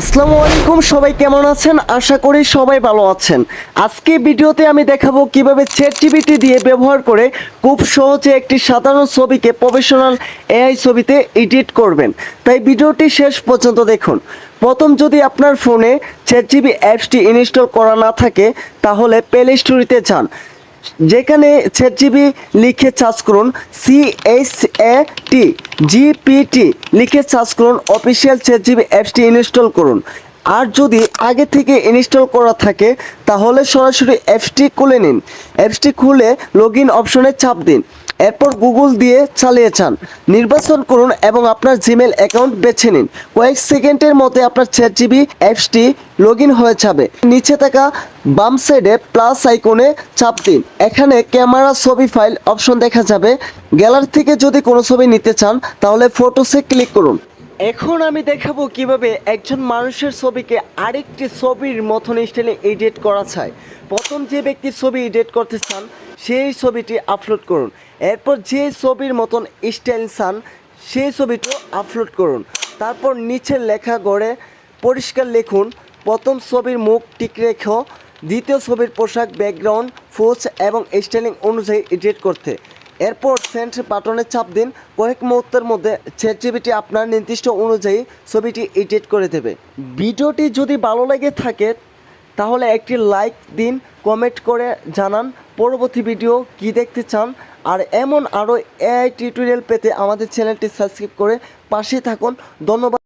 আসসালামু আলাইকুম, সবাই কেমন আছেন? আশা করি সবাই ভালো আছেন। আজকে ভিডিওতে আমি দেখাবো কিভাবে চ্যাটজিপিটি দিয়ে ব্যবহার করে খুব সহজে একটি সাধারণ ছবিকে প্রফেশনাল এআই ছবিতে এডিট করবেন। তাই ভিডিওটি শেষ পর্যন্ত দেখুন। প্রথম, যদি আপনার ফোনে চ্যাটজিপিটি অ্যাপসটি ইনস্টল করা না থাকে তাহলে প্লে স্টোরে যান। যেখানে চ্যাটজিপিটি লিখে সার্চ করুন CHAT GPT লিখে সার্চ করুন, অফিসিয়াল চ্যাটজিপিটি অ্যাপসটি ইনস্টল করুন। আর যদি আগে থেকে ইনস্টল করা থাকে তাহলে সরাসরি অ্যাপসটি খুলে নিন। অ্যাপসটি খুলে লগ ইন অপশনে চাপ দিন। এরপর গুগল দিয়ে চালিয়ে যান, নির্বাচন করুন এবং আপনার জিমেল অ্যাকাউন্ট বেছে নিন। কয়েক সেকেন্ডের মধ্যে আপনার চ্যাটজিপিটি অ্যাপসটি লগ ইন হয়ে যাবে। নিচে থাকা বাম সাইডে প্লাস আইকনে চাপ দিন। এখানে ক্যামেরা, ছবি ফাইল অপশন দেখা যাবে। গ্যালারি থেকে যদি কোনো ছবি নিতে চান তাহলে ফটোসে ক্লিক করুন। এখন আমি দেখাবো কিভাবে একজন মানুষের ছবিকে আরেকটি ছবির মতন স্টাইলে এডিট করা যায়। প্রথম, যে ব্যক্তির ছবি এডিট করতে চান সেই ছবিটি আপলোড করুন। এরপর যে ছবির মতন স্টাইল চান সেই ছবিটিও আপলোড করুন। তারপর নিচের লেখা গড়ে পরিষ্কার লিখুন। প্রথম ছবির মুখ ঠিক রেখো, দ্বিতীয় ছবির পোশাক, ব্যাকগ্রাউন্ড, পোজ এবং স্টাইলিং অনুযায়ী এডিট করতে। এরপর সেন্ড বাটনে চাপ দিন। কয়েক মুহূর্তের মধ্যে চ্যাটজিপিটি আপনার নির্দিষ্ট অনুযায়ী ছবিটি এডিট করে দেবে। ভিডিওটি যদি ভালো লেগে থাকে তাহলে একটি লাইক দিন, কমেন্ট করে জানান পরবর্তী ভিডিও কি দেখতে চান। আর এমন আরও এআই টিউটোরিয়াল পেতে আমাদের চ্যানেলটি সাবস্ক্রাইব করে পাশে থাকুন। ধন্যবাদ।